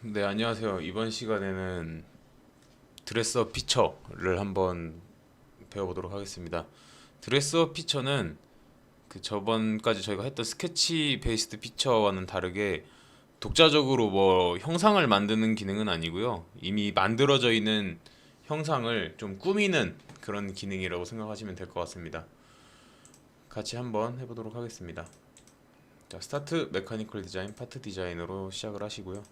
네, 안녕하세요. 이번 시간에는 드레스업 피처를 한번 배워보도록 하겠습니다. 드레스업 피처는 그 저번까지 저희가 했던 스케치 베이스드 피처와는 다르게 독자적으로 뭐 형상을 만드는 기능은 아니고요. 이미 만들어져 있는 형상을 좀 꾸미는 그런 기능이라고 생각하시면 될 것 같습니다. 같이 한번 해보도록 하겠습니다. 자, 스타트 메카니컬 디자인 파트 디자인으로 시작을 하시고요.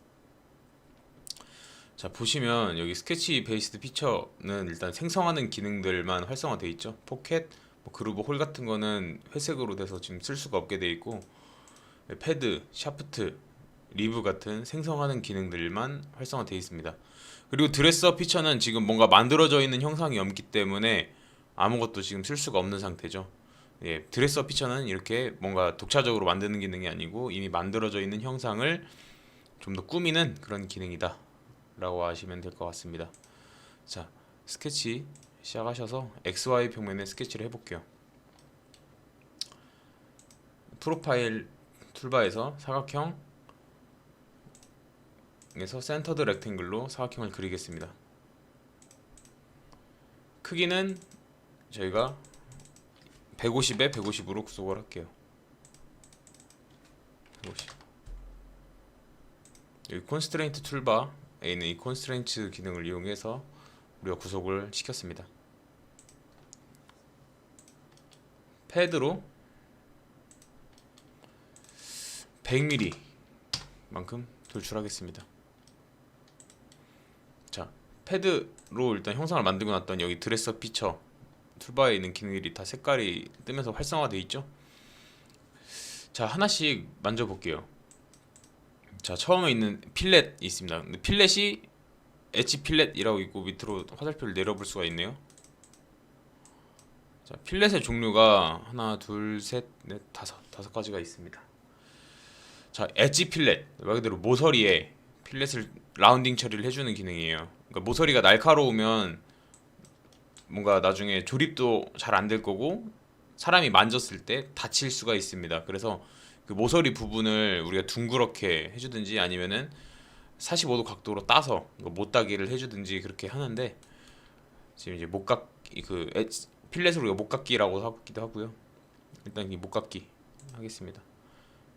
자, 보시면 여기 스케치 베이스드 피처는 일단 생성하는 기능들만 활성화되어 있죠. 포켓, 뭐 그루브 홀 같은 거는 회색으로 돼서 지금 쓸 수가 없게 되어 있고, 패드, 샤프트, 리브 같은 생성하는 기능들만 활성화되어 있습니다. 그리고 드레스업 피처는 지금 뭔가 만들어져 있는 형상이 없기 때문에 아무것도 지금 쓸 수가 없는 상태죠. 예, 드레스업 피처는 이렇게 뭔가 독자적으로 만드는 기능이 아니고 이미 만들어져 있는 형상을 좀 더 꾸미는 그런 기능이다 라고 하시면 될 것 같습니다. 자, 스케치 시작하셔서 XY 평면에 스케치를 해볼게요. 프로파일 툴바에서 사각형에서 센터드 렉탱글로 사각형을 그리겠습니다. 크기는 저희가 150에 150으로 구속을 할게요. 150. 여기 콘스트레인트 툴바에 있는 이 콘스트레인트 기능을 이용해서 우리가 구속을 시켰습니다. 패드로 100mm 만큼 돌출하겠습니다. 자, 패드로 일단 형상을 만들고 났더니 여기 드레스업 피처 툴바에 있는 기능들이 다 색깔이 뜨면서 활성화되어 있죠. 자, 하나씩 만져볼게요. 자, 처음에 있는 필렛이 있습니다. 근데 필렛이 엣지 필렛이라고 있고 밑으로 화살표를 내려볼 수가 있네요. 자, 필렛의 종류가 하나, 둘, 셋, 넷, 다섯 가지가 있습니다. 자, 엣지 필렛 말 그대로 모서리에 필렛을 라운딩 처리를 해주는 기능이에요. 그러니까 모서리가 날카로우면 뭔가 나중에 조립도 잘 안 될 거고 사람이 만졌을 때 다칠 수가 있습니다. 그래서 그 모서리 부분을 우리가 둥그렇게 해주든지 아니면은 45도 각도로 따서 못따기를 해주든지 그렇게 하는데 지금 이제 못각 그 필렛을 우리가 못각기라고 하기도 하고요. 일단 이 못각기 하겠습니다.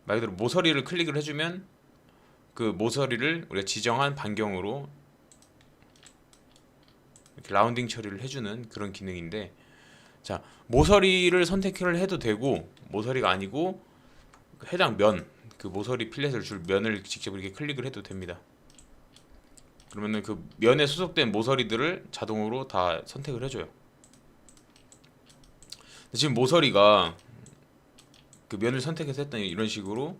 말 그대로 모서리를 클릭을 해주면 그 모서리를 우리가 지정한 반경으로 이렇게 라운딩 처리를 해주는 그런 기능인데, 자, 모서리를 선택을 해도 되고 모서리가 아니고 해당 면, 그 모서리 필렛을 줄 면을 직접 이렇게 클릭을 해도 됩니다. 그러면은 그 면에 소속된 모서리들을 자동으로 다 선택을 해줘요. 지금 모서리가 그 면을 선택해서 했더니 이런 식으로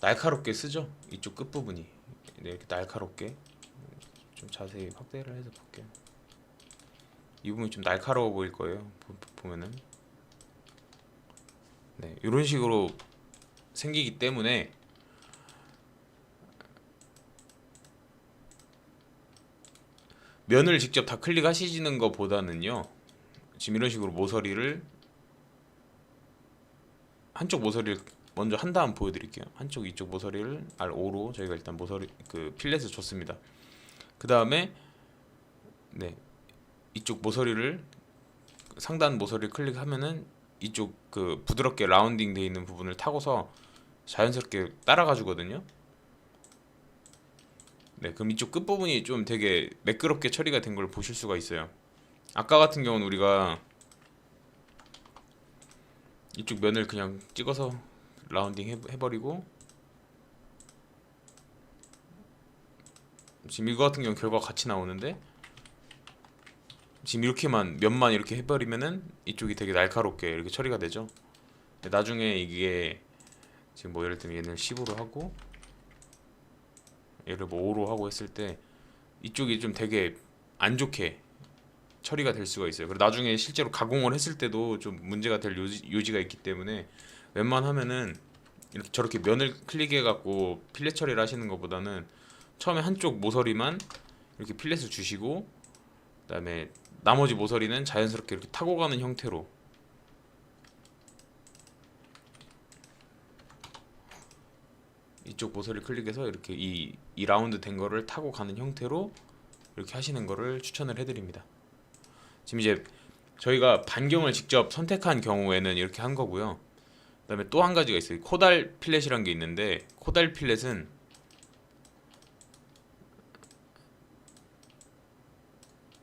날카롭게 쓰죠. 이쪽 끝부분이. 네, 이렇게 날카롭게 좀 자세히 확대를 해서 볼게요. 이 부분이 좀 날카로워 보일 거예요. 보면은 네, 이런 식으로 생기기 때문에 면을 직접 다 클릭하시는 것보다는요, 지금 이런 식으로 모서리를 한쪽 모서리를 먼저 한 다음 보여드릴게요. 한쪽 이쪽 모서리를 R5로 저희가 일단 모서리 그 필렛을 줬습니다. 그 다음에 네, 이쪽 모서리를 상단 모서리를 클릭하면은 이쪽 그 부드럽게 라운딩 돼 있는 부분을 타고서 자연스럽게 따라가 주거든요. 네, 그럼 이쪽 끝부분이 좀 되게 매끄럽게 처리가 된 걸 보실 수가 있어요. 아까 같은 경우는 우리가 이쪽 면을 그냥 찍어서 라운딩 해버리고, 지금 이거 같은 경우 결과가 같이 나오는데 지금 이렇게만 면만 이렇게 해버리면은 이쪽이 되게 날카롭게 이렇게 처리가 되죠. 나중에 이게 지금 뭐 예를 들면 얘는 10으로 하고 얘를 뭐 5로 하고 했을 때 이쪽이 좀 되게 안 좋게 처리가 될 수가 있어요. 그리고 나중에 실제로 가공을 했을 때도 좀 문제가 될 요지가 있기 때문에 웬만하면은 이렇게 저렇게 면을 클릭해 갖고 필렛 처리를 하시는 것보다는 처음에 한쪽 모서리만 이렇게 필렛을 주시고 그다음에 나머지 모서리는 자연스럽게 이렇게 타고 가는 형태로 이쪽 모서리 클릭해서 이렇게 이 라운드 된 거를 타고 가는 형태로 이렇게 하시는 거를 추천을 해드립니다. 지금 이제 저희가 반경을 직접 선택한 경우에는 이렇게 한 거고요. 그다음에 또 한 가지가 있어요. 코달 필렛이란 게 있는데, 코달 필렛은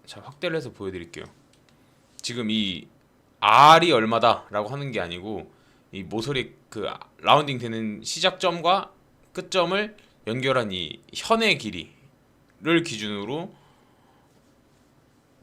자, 확대를 해서 보여드릴게요. 지금 이 R이 얼마다라고 하는 게 아니고, 이 모서리 그 라운딩 되는 시작점과 끝점을 연결한 이 현의 길이를 기준으로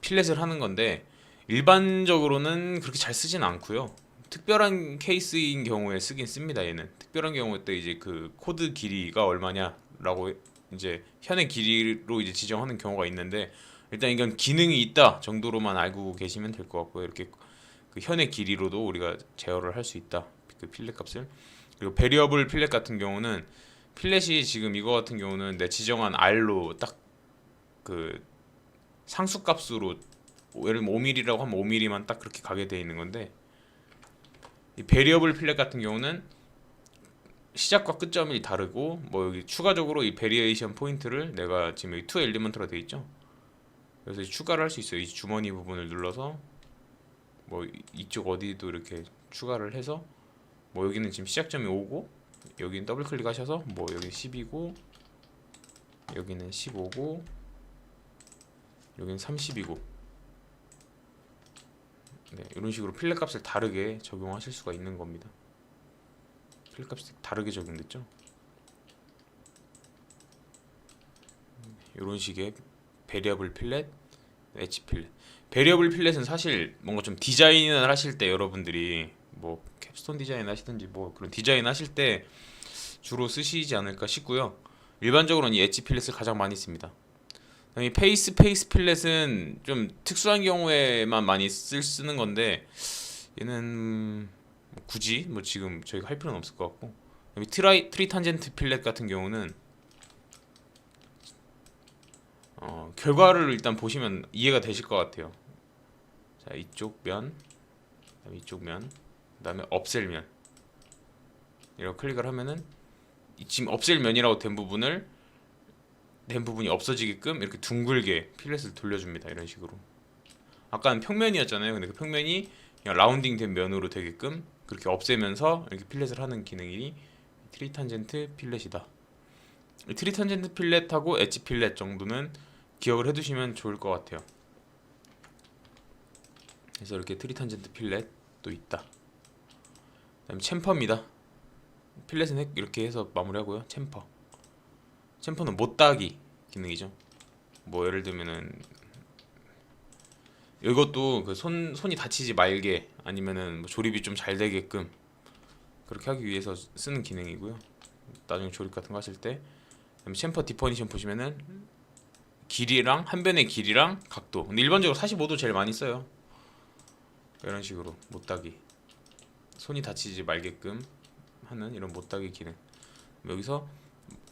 필렛을 하는 건데, 일반적으로는 그렇게 잘 쓰진 않고요. 특별한 케이스인 경우에 쓰긴 씁니다. 얘는 특별한 경우에 때 이제 그 코드 길이가 얼마냐라고 이제 현의 길이로 이제 지정하는 경우가 있는데, 일단 이건 기능이 있다 정도로만 알고 계시면 될 것 같고요. 이렇게 그 현의 길이로도 우리가 제어를 할 수 있다, 그 필렛 값을. 그리고 베리어블 필렛 같은 경우는, 필렛이 지금 이거 같은 경우는 내 지정한 R로 딱 그 상수값으로, 예를 들면 5mm라고 하면 5mm만 딱 그렇게 가게 돼 있는 건데, 이 베리어블 필렛 같은 경우는 시작과 끝점이 다르고, 뭐 여기 추가적으로 이 베리에이션 포인트를 내가 지금 여기 투 엘리먼트로 되어 있죠. 그래서 추가를 할 수 있어요. 이 주머니 부분을 눌러서 뭐 이쪽 어디도 이렇게 추가를 해서, 뭐 여기는 지금 시작점이 5고, 여기는 더블 클릭하셔서 뭐 여기 10이고, 여기는 15고, 여기는 30이고, 네, 이런 식으로 필렛 값을 다르게 적용하실 수가 있는 겁니다. 필렛 값이 다르게 적용됐죠. 이런 식의 베리어블 필렛, 엣지 필렛. 베리어블 필렛은 사실 뭔가 좀 디자인을 하실 때, 여러분들이 뭐 캡스톤 디자인 하시든지 뭐 그런 디자인 하실 때 주로 쓰시지 않을까 싶고요. 일반적으로는 이 엣지 필렛을 가장 많이 씁니다. 이 페이스 필렛은 좀 특수한 경우에만 많이 쓰는 건데, 얘는 뭐 굳이 뭐 지금 저희가 할 필요는 없을 것 같고, 트리 탄젠트 필렛 같은 경우는 결과를 일단 보시면 이해가 되실 것 같아요. 자, 이쪽 면, 그다음에 이쪽 면, 그다음에 없앨 면, 이렇게 클릭을 하면은 지금 없앨 면이라고 된 부분이 없어지게끔 이렇게 둥글게 필렛을 돌려줍니다. 이런 식으로. 아까는 평면이었잖아요. 근데 그 평면이 그냥 라운딩 된 면으로 되게끔 그렇게 없애면서 이렇게 필렛을 하는 기능이 트리 탄젠트 필렛이다. 트리 탄젠트 필렛하고 엣지 필렛 정도는 기억을 해두시면 좋을 것 같아요. 그래서 이렇게 트리 탄젠트 필렛도 있다. 그다음에 챔퍼입니다. 필렛은 이렇게 해서 마무리하고요. 챔퍼는 못따기 기능이죠. 뭐 예를 들면은 이것도 그 손이 다치지 말게, 아니면은 뭐 조립이 좀 잘 되게끔 그렇게 하기 위해서 쓰는 기능이고요. 나중에 조립 같은 거 하실 때. 챔퍼 디퍼니션 보시면은 길이랑 한 변의 길이랑 각도. 근데 일반적으로 45도 제일 많이 써요. 이런 식으로 못따기, 손이 다치지 말게끔 하는 이런 못따기 기능. 여기서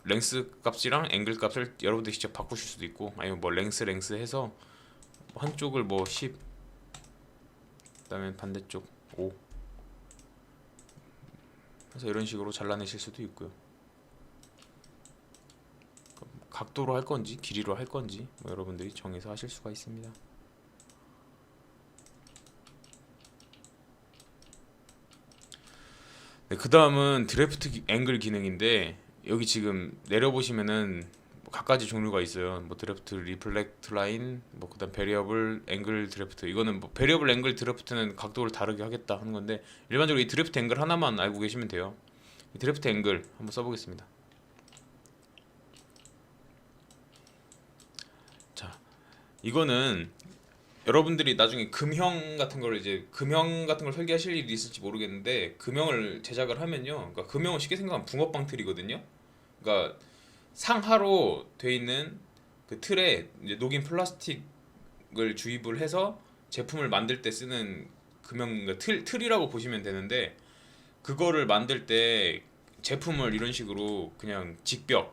랭스 값이랑 앵글 값을 여러분들이 직접 바꾸실 수도 있고, 아니면 뭐 랭스 해서 한쪽을 뭐 10, 그다음에 반대쪽 5 그래서 이런 식으로 잘라내실 수도 있고요. 각도로 할 건지 길이로 할 건지 뭐 여러분들이 정해서 하실 수가 있습니다. 네, 그 다음은 드래프트 앵글 기능인데, 여기 지금 내려보시면은 뭐 각가지 종류가 있어요. 뭐 드래프트 리플렉트 라인, 뭐 그다음 베리어블 앵글 드래프트. 이거는 뭐 베리어블 앵글 드래프트는 각도를 다르게 하겠다 하는 건데, 일반적으로 이 드래프트 앵글 하나만 알고 계시면 돼요. 이 드래프트 앵글 한번 써보겠습니다. 자, 이거는 여러분들이 나중에 금형 같은 걸 설계하실 일이 있을지 모르겠는데, 금형을 제작을 하면요, 그러니까 금형은 쉽게 생각하면 붕어빵 틀이거든요. 그러니까 상하로 돼 있는 그 틀에 이제 녹인 플라스틱을 주입을 해서 제품을 만들 때 쓰는 금형, 그러니까 틀이라고 보시면 되는데, 그거를 만들 때 제품을 이런 식으로 그냥 직벽으로,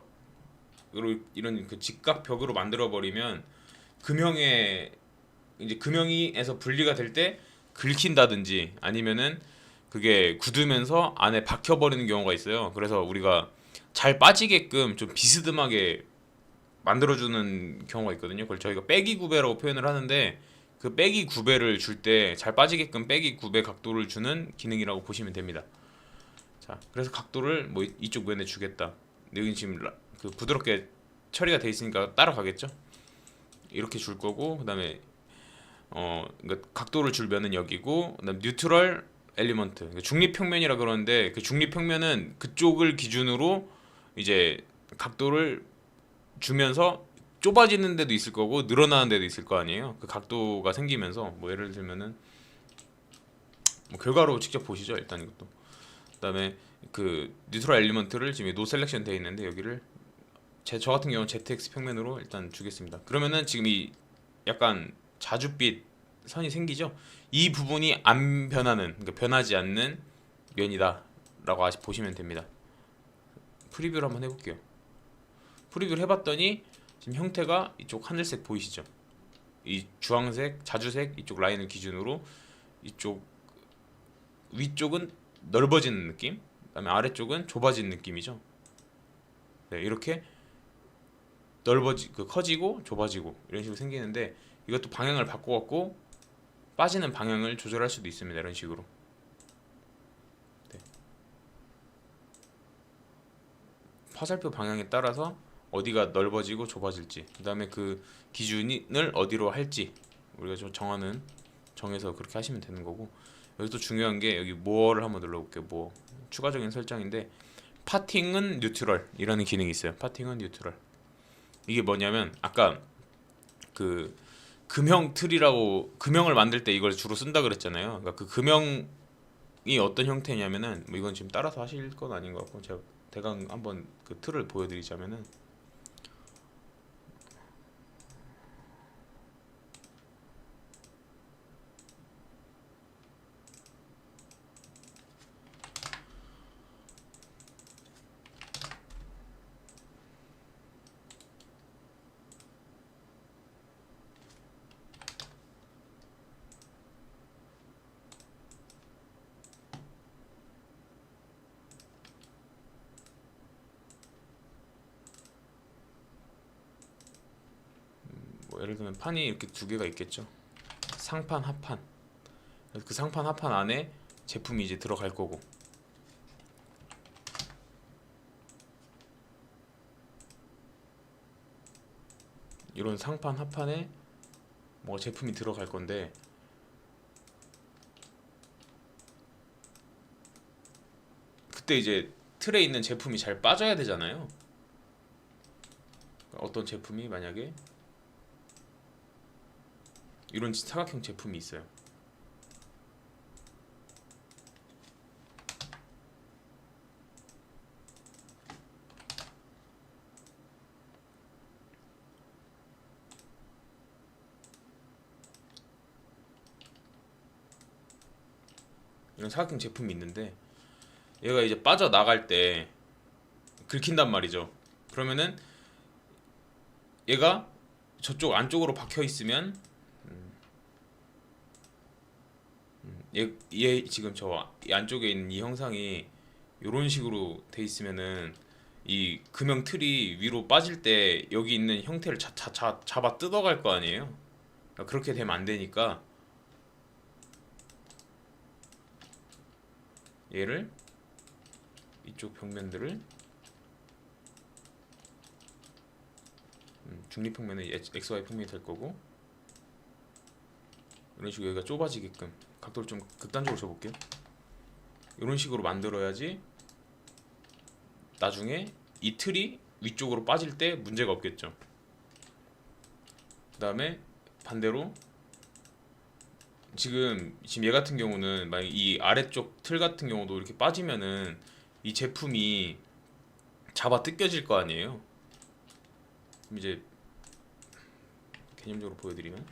이런 그 직각 벽으로 만들어 버리면 금형에 이제 금형이에서 분리가 될 때 긁힌다든지, 아니면은 그게 굳으면서 안에 박혀버리는 경우가 있어요. 그래서 우리가 잘 빠지게끔 좀 비스듬하게 만들어주는 경우가 있거든요. 그걸 저희가 빼기 구배라고 표현을 하는데, 그 빼기 구배를 줄 때 잘 빠지게끔 빼기 구배 각도를 주는 기능이라고 보시면 됩니다. 자, 그래서 각도를 뭐 이쪽 면에 주겠다. 여기 지금 그 부드럽게 처리가 돼 있으니까 따라가겠죠. 이렇게 줄 거고, 그다음에 그러니까 각도를 줄 면은 여기고, 그다음 뉴트럴 엘리먼트, 그러니까 중립평면이라 그러는데, 그 중립평면은 그쪽을 기준으로 이제 각도를 주면서 좁아지는 데도 있을 거고 늘어나는 데도 있을 거 아니에요. 그 각도가 생기면서 뭐 예를 들면은 뭐 결과로 직접 보시죠. 일단 이것도. 그다음에 그 뉴트럴 엘리먼트를 지금 노 셀렉션 되어 있는데, 여기를 저 같은 경우는 ZX 평면으로 일단 주겠습니다. 그러면은 지금 이 약간 자줏빛 선이 생기죠. 이 부분이 안 변하는, 그러니까 변하지 않는 면이다라고 보시면 됩니다. 프리뷰를 한번 해볼게요. 프리뷰를 해봤더니 지금 형태가 이쪽 하늘색 보이시죠? 이 주황색, 자주색 이쪽 라인을 기준으로 이쪽 위쪽은 넓어지는 느낌, 그다음에 아래쪽은 좁아지는 느낌이죠. 네, 이렇게 커지고 좁아지고 이런 식으로 생기는데, 이것도 방향을 바꿔갖고 빠지는 방향을 조절할 수도 있습니다. 이런 식으로. 네. 화살표 방향에 따라서 어디가 넓어지고 좁아질지, 그 다음에 그 기준을 어디로 할지 우리가 좀 정해서 그렇게 하시면 되는 거고. 여기 또 중요한 게, 여기 모어를 한번 눌러볼게요. 뭐 추가적인 설정인데, 파팅은 뉴트럴 이라는 기능이 있어요. 파팅은 뉴트럴. 이게 뭐냐면, 아까 그 금형 틀이라고, 금형을 만들 때 이걸 주로 쓴다 그랬잖아요. 그러니까 그 금형이 어떤 형태냐면은, 뭐 이건 지금 따라서 하실 건 아닌 것 같고, 제가 대강 한번 그 틀을 보여드리자면은, 뭐 예를 들면 판이 이렇게 두 개가 있겠죠. 상판, 하판. 그래서 그 상판, 하판 안에 제품이 이제 들어갈 거고, 이런 상판, 하판에 뭐 제품이 들어갈 건데, 그때 이제 틀에 있는 제품이 잘 빠져야 되잖아요. 어떤 제품이 만약에 이런 사각형 제품이 있어요. 이런 사각형 제품이 있는데, 얘가 이제 빠져나갈 때 긁힌단 말이죠. 그러면은 얘가 저쪽 안쪽으로 박혀 있으면, 얘 지금 저 안쪽에 있는 이 형상이 이런 식으로 돼 있으면은, 이 금형 틀이 위로 빠질 때 여기 있는 형태를 잡아 뜯어갈 거 아니에요. 그러니까 그렇게 되면 안 되니까, 얘를 이쪽 벽면들을 중립평면은 XY 평면이 될 거고, 이런 식으로 여기가 좁아지게끔 각도를 좀 극단적으로 줘볼게요. 이런 식으로 만들어야지 나중에 이 틀이 위쪽으로 빠질 때 문제가 없겠죠. 그 다음에 반대로 지금 얘 같은 경우는 만약 이 아래쪽 틀 같은 경우도 이렇게 빠지면은 이 제품이 잡아 뜯겨질 거 아니에요. 그럼 이제 개념적으로 보여드리면,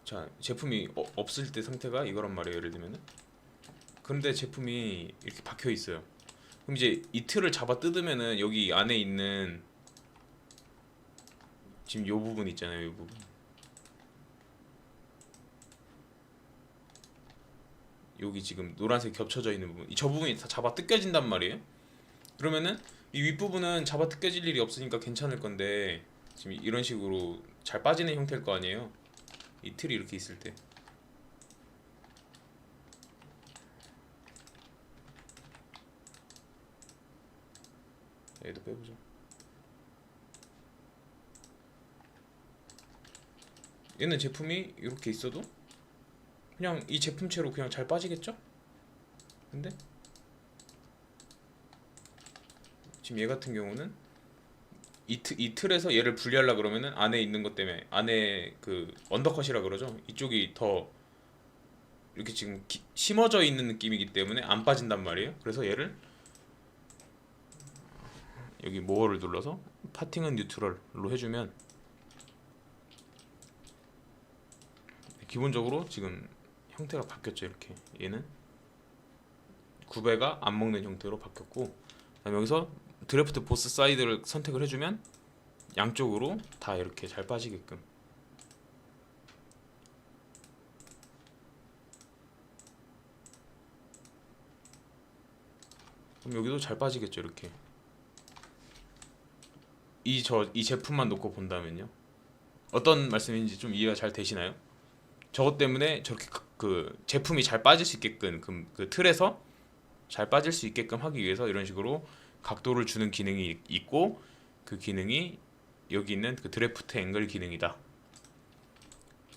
자, 제품이 없을 때 상태가 이거란 말이에요. 예를 들면은, 그런데 제품이 이렇게 박혀 있어요. 그럼 이제 이 틀을 잡아 뜯으면은 여기 안에 있는 지금 요 부분 있잖아요. 요 부분. 여기 지금 노란색 겹쳐져 있는 부분, 저 부분이 다 잡아 뜯겨진단 말이에요. 그러면은 이 윗부분은 잡아 뜯겨질 일이 없으니까 괜찮을 건데 지금 이런 식으로 잘 빠지는 형태일 거 아니에요. 이 틀이 이렇게 있을 때. 얘도 빼보자. 얘는 제품이 이렇게 있어도 그냥 이 제품체로 그냥 잘 빠지겠죠? 근데 지금 얘 같은 경우는 이 틀에서 얘를 분리하려 그러면은 안에 있는 것 때문에, 안에 그 언더컷이라 그러죠. 이쪽이 더 이렇게 지금 심어져 있는 느낌이기 때문에 안 빠진단 말이에요. 그래서 얘를 여기 모어를 눌러서 파팅은 뉴트럴로 해주면 기본적으로 지금 형태가 바뀌었죠. 이렇게 얘는 구배가 안 먹는 형태로 바뀌었고, 그다음에 여기서 드래프트 보스 사이드를 선택을 해주면 양쪽으로 다 이렇게 잘 빠지게끔. 그럼 여기도 잘 빠지겠죠. 이렇게 이 제품만 놓고 본다면요. 어떤 말씀인지 좀 이해가 잘 되시나요? 저것 때문에 저렇게 그 제품이 잘 빠질 수 있게끔 그 틀에서 잘 빠질 수 있게끔 하기 위해서 이런 식으로 각도를 주는 기능이 있고, 그 기능이 여기 있는 그 드래프트 앵글 기능이다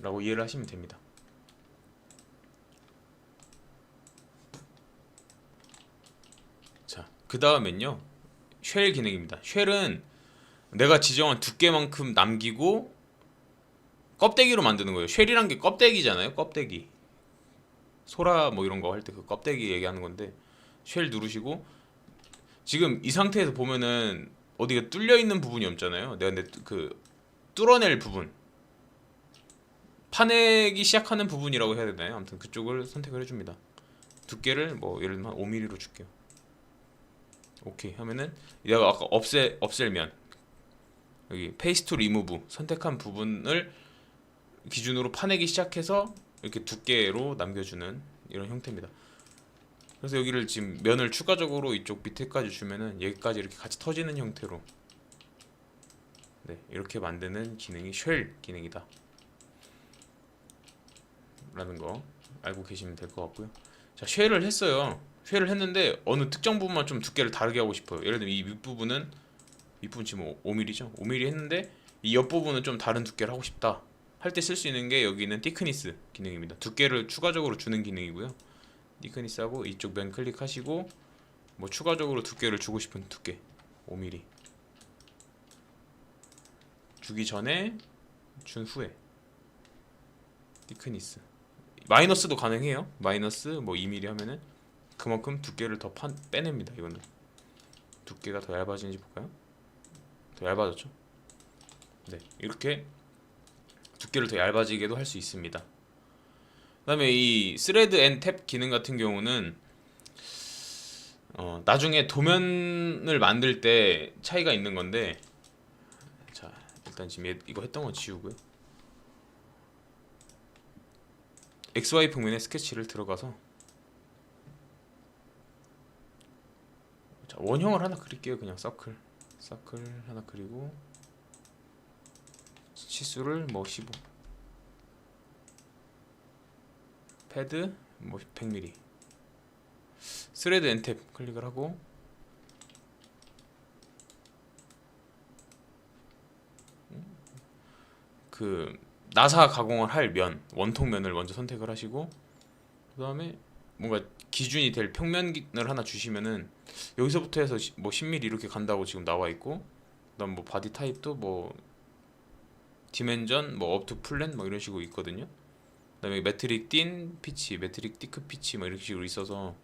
라고 이해를 하시면 됩니다. 자, 그 다음엔요, 쉘 기능입니다. 쉘은 내가 지정한 두께만큼 남기고 껍데기로 만드는 거예요. 쉘이란 게 껍데기잖아요. 껍데기. 소라 뭐 이런 거 할 때 그 껍데기 얘기하는 건데, 쉘 누르시고 지금 이 상태에서 보면은 어디가 뚫려 있는 부분이 없잖아요. 내가 그 뚫어낼 부분, 파내기 시작하는 부분이라고 해야 되나요? 아무튼 그쪽을 선택을 해줍니다. 두께를 뭐 예를 들면 5mm로 줄게요. 오케이 하면은 내가 아까 없앨면 여기 페이스트 리무브 선택한 부분을 기준으로 파내기 시작해서 이렇게 두께로 남겨주는 이런 형태입니다. 그래서 여기를 지금 면을 추가적으로 이쪽 밑에까지 주면은 여기까지 이렇게 같이 터지는 형태로, 네, 이렇게 만드는 기능이 쉘 기능이다 라는 거 알고 계시면 될 것 같고요. 자, 쉘을 했어요. 쉘을 했는데 어느 특정 부분만 좀 두께를 다르게 하고 싶어요. 예를 들면 이 윗부분 지금 5mm죠. 5mm 했는데 이 옆부분은 좀 다른 두께를 하고 싶다 할 때 쓸 수 있는 게 여기 있는 티크니스 기능입니다. 두께를 추가적으로 주는 기능이고요. 티크니스하고 이쪽 면 클릭하시고 뭐 추가적으로 두께를 주고 싶은 두께 5mm 주기 전에 준 후에 티크니스 마이너스도 가능해요. 마이너스 뭐 2mm 하면은 그만큼 두께를 더 빼냅니다. 이거는 두께가 더 얇아지는지 볼까요? 더 얇아졌죠? 네, 이렇게 두께를 더 얇아지게도 할 수 있습니다. 그 다음에 이 스레드 앤 탭 기능 같은 경우는 나중에 도면을 만들 때 차이가 있는 건데, 자, 일단 지금 이거 했던 건 지우고요. XY 평면에 스케치를 들어가서 자, 원형을 하나 그릴게요. 그냥 서클 하나 그리고 치수를 뭐 15, 패드 뭐 100mm, 스레드 엔탭 클릭을 하고 그 나사 가공을 할 면, 원통면을 먼저 선택을 하시고, 그 다음에 뭔가 기준이 될 평면을 하나 주시면은 여기서부터 해서 뭐 10mm 이렇게 간다고 지금 나와 있고, 그다음 뭐 바디 타입도 뭐 디멘전 뭐 업투 플랜 뭐 이런 식으로 있거든요. 그다음에 메트릭 띤 피치, 메트릭 티크 피치 뭐 이런 식으로 있어서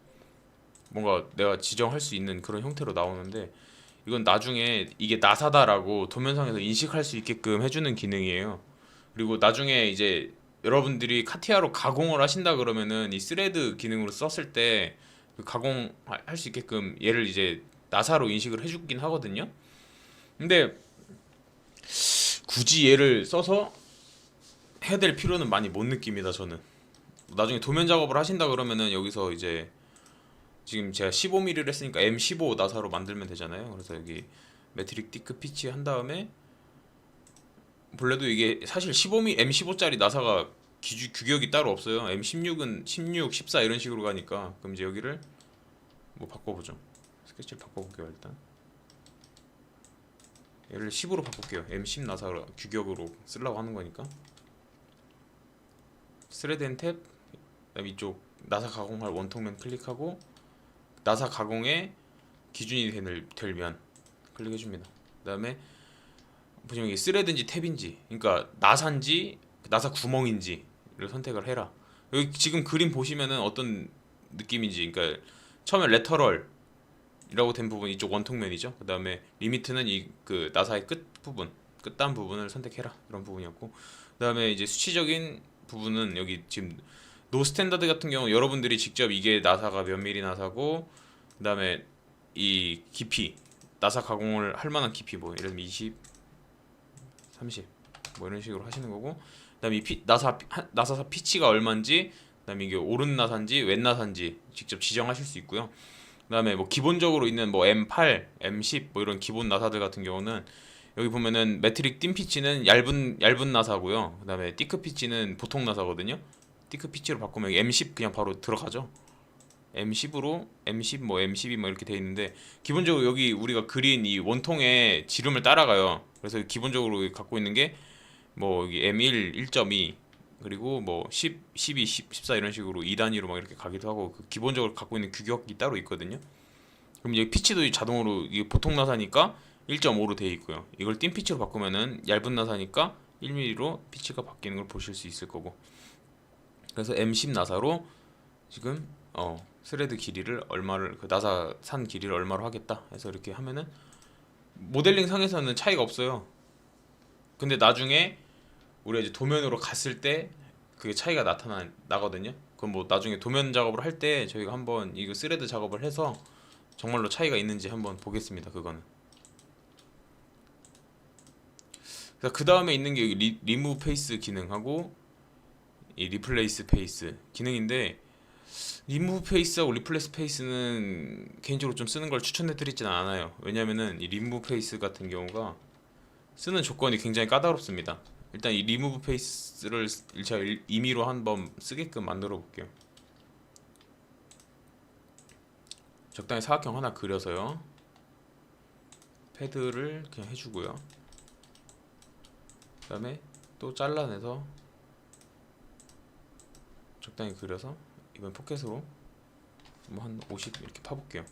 뭔가 내가 지정할 수 있는 그런 형태로 나오는데, 이건 나중에 이게 나사다라고 도면상에서 인식할 수 있게끔 해주는 기능이에요. 그리고 나중에 이제 여러분들이 카티아로 가공을 하신다 그러면은 이 스레드 기능으로 썼을 때 그 가공할 수 있게끔 얘를 이제 나사로 인식을 해주긴 하거든요. 근데 굳이 얘를 써서 해야 될 필요는 많이 못 느낍니다. 저는 나중에 도면 작업을 하신다 그러면은 여기서 이제 지금 제가 15mm를 했으니까 M15 나사로 만들면 되잖아요. 그래서 여기 매트릭 디크 피치 한 다음에 본래도 이게 사실 15mm M15짜리 나사가 규격이 따로 없어요. M16은 16, 14 이런 식으로 가니까. 그럼 이제 여기를 뭐 바꿔보죠. 스케치를 바꿔볼게요. 일단 얘를 10으로 바꿀게요. M10 나사로 규격으로 쓰려고 하는 거니까. 스레드 앤 탭, 그다음 이쪽 나사 가공할 원통면 클릭하고 나사 가공의 기준이 될 면 클릭해줍니다. 그다음에 보시면 이게 스레드인지 탭인지, 그러니까 나사인지 나사 구멍인지를 선택을 해라. 여기 지금 그림 보시면은 어떤 느낌인지, 그러니까 처음에 레터럴이라고 된 부분 이쪽 원통면이죠. 그다음에 리미트는 이 그 나사의 끝 부분, 끝단 부분을 선택해라 이런 부분이었고, 그다음에 이제 수치적인 부분은 여기 지금 노 스탠다드 같은 경우 여러분들이 직접 이게 나사가 몇 미리 나사고, 그다음에 이 깊이 나사 가공을 할 만한 깊이 뭐 예를 들면 20, 30 뭐 이런 식으로 하시는 거고, 그다음에 이 나사 피치가 얼마인지, 그다음에 이게 오른 나사인지 왼 나사인지 직접 지정하실 수 있고요. 그다음에 뭐 기본적으로 있는 뭐 M8, M10 뭐 이런 기본 나사들 같은 경우는 여기 보면은 매트릭 띵 피치는 얇은 나사고요. 그다음에 티크 피치는 보통 나사거든요. 티크 피치로 바꾸면 여기 M10 그냥 바로 들어가죠. M10으로 M10 뭐 M12 뭐 이렇게 돼 있는데, 기본적으로 여기 우리가 그린 이 원통의 지름을 따라가요. 그래서 기본적으로 갖고 있는 게 뭐 여기 M1, 1.2 그리고 뭐 10, 12, 10, 14 이런 식으로 2단위로 막 이렇게 가기도 하고, 그 기본적으로 갖고 있는 규격이 따로 있거든요. 그럼 여기 피치도 자동으로 이게 보통 나사니까 1.5로 되어 있고요. 이걸 띵 피치로 바꾸면은 얇은 나사니까 1mm로 피치가 바뀌는 걸 보실 수 있을 거고. 그래서 M10 나사로 지금 스레드 길이를 얼마를, 그 나사 산 길이를 얼마로 하겠다 해서 이렇게 하면은 모델링 상에서는 차이가 없어요. 근데 나중에 우리가 이제 도면으로 갔을 때 그게 차이가 나거든요. 그럼 뭐 나중에 도면 작업을 할 때 저희가 한번 이거 스레드 작업을 해서 정말로 차이가 있는지 한번 보겠습니다. 그거는. 그 다음에 있는 게 여기 리무브 페이스 기능하고 이 리플레이스 페이스 기능인데, 리무브 페이스하고 리플레이스 페이스는 개인적으로 좀 쓰는 걸 추천해드리지는 않아요. 왜냐면은 이 리무브 페이스 같은 경우가 쓰는 조건이 굉장히 까다롭습니다. 일단 이 리무브 페이스를 제가 임의로 한번 쓰게끔 만들어 볼게요. 적당히 사각형 하나 그려서요. 패드를 그냥 해주고요. 그 다음에 또 잘라내서 적당히 그려서 이번 포켓으로 뭐 한 50 이렇게 파볼게요.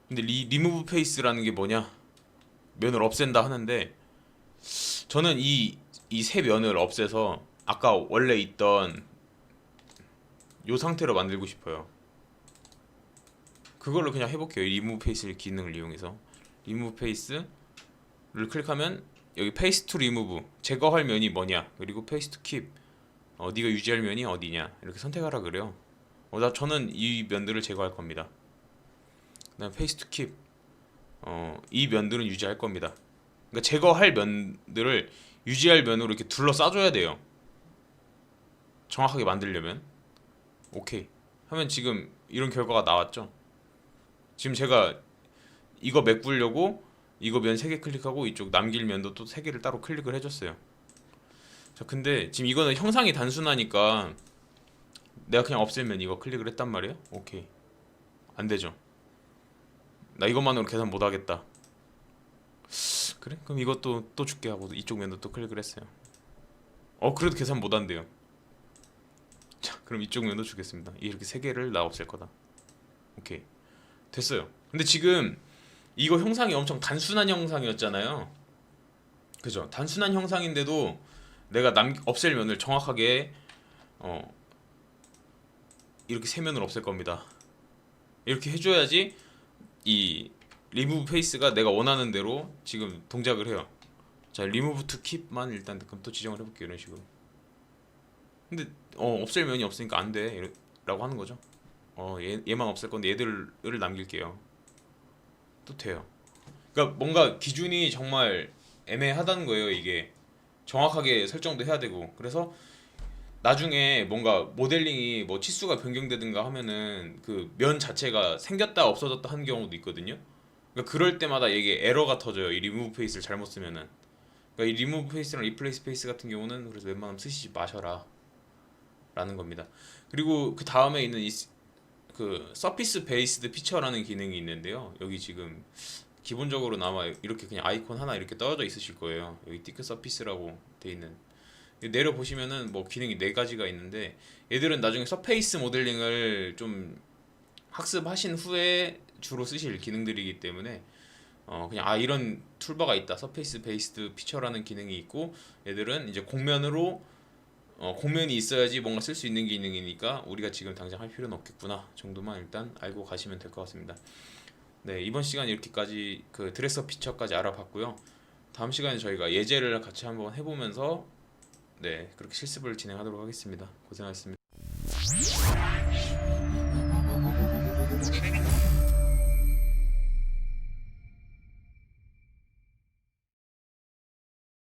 근데 리무브 페이스라는 게 뭐냐? 면을 없앤다 하는데, 저는 이 세 면을 없애서 아까 원래 있던 요 상태로 만들고 싶어요. 그걸로 그냥 해볼게요. 리무브 페이스 기능을 이용해서 리무브 페이스를 클릭하면 여기 페이스 투 리무브, 제거할 면이 뭐냐, 그리고 페이스 투 킵, 네가 유지할 면이 어디냐 이렇게 선택하라 그래요. 저는 이 면들을 제거할 겁니다. 그다음 페이스 투 킵, 이 면들은 유지할 겁니다. 그러니까 제거할 면들을 유지할 면으로 이렇게 둘러싸줘야 돼요. 정확하게 만들려면. 오케이 하면 지금 이런 결과가 나왔죠. 지금 제가 이거 메꾸려고 이거 면 3개 클릭하고 이쪽 남길 면도 또 3개를 따로 클릭을 해줬어요. 자, 근데 지금 이거는 형상이 단순하니까 내가 그냥 없애면 이거 클릭을 했단 말이에요. 오케이, 안되죠. 나 이것만으로 계산 못하겠다. 그래? 그럼 이것도 또 줄게 하고 이쪽 면도 또 클릭을 했어요. 그래도 계산 못한대요. 자, 그럼 이쪽 면도 주겠습니다. 이렇게 3개를 나 없앨 거다. 오케이, 됐어요. 근데 지금 이거 형상이 엄청 단순한 형상이었잖아요. 그죠? 단순한 형상인데도 내가 없앨 면을 정확하게 이렇게 3면을 없앨 겁니다. 이렇게 해줘야지 이 리무브 페이스가 내가 원하는 대로 지금 동작을 해요. 자, 리무브 투 킵만 일단 그럼 또 지정을 해볼게요. 이런 식으로. 근데 없앨 면이 없으니까 안 돼 라고 하는 거죠. 얘만 없앨 건데 얘들을 남길게요. 또 돼요. 그러니까 뭔가 기준이 정말 애매하다는 거예요. 이게 정확하게 설정도 해야 되고. 그래서 나중에 뭔가 모델링이 뭐 치수가 변경되든가 하면은 그 면 자체가 생겼다 없어졌다 하는 경우도 있거든요. 그러니까 그럴 때마다 이게 에러가 터져요. 이 리무브 페이스를 잘못 쓰면은. 그러니까 이 리무브 페이스랑 리플레이스 페이스 같은 경우는 그래서 웬만하면 쓰시지 마셔라 라는 겁니다. 그리고 그 다음에 있는 그 서피스 베이스드 피처라는 기능이 있는데요. 여기 지금 기본적으로 아마 이렇게 그냥 아이콘 하나 이렇게 떨어져 있으실 거예요. 여기 티크 서피스라고 돼 있는. 내려 보시면은 뭐 기능이 네 가지가 있는데 얘들은 나중에 서페이스 모델링을 좀 학습하신 후에 주로 쓰실 기능들이기 때문에 그냥 이런 툴바가 있다. 서페이스 베이스드 피처라는 기능이 있고 얘들은 이제 곡면으로 곡면이 있어야지 뭔가 쓸 수 있는 기능이니까 우리가 지금 당장 할 필요는 없겠구나 정도만 일단 알고 가시면 될 것 같습니다. 네, 이번 시간 이렇게까지 그 드레서 피처까지 알아봤고요. 다음 시간에 저희가 예제를 같이 한번 해보면서 네, 그렇게 실습을 진행하도록 하겠습니다. 고생하셨습니다.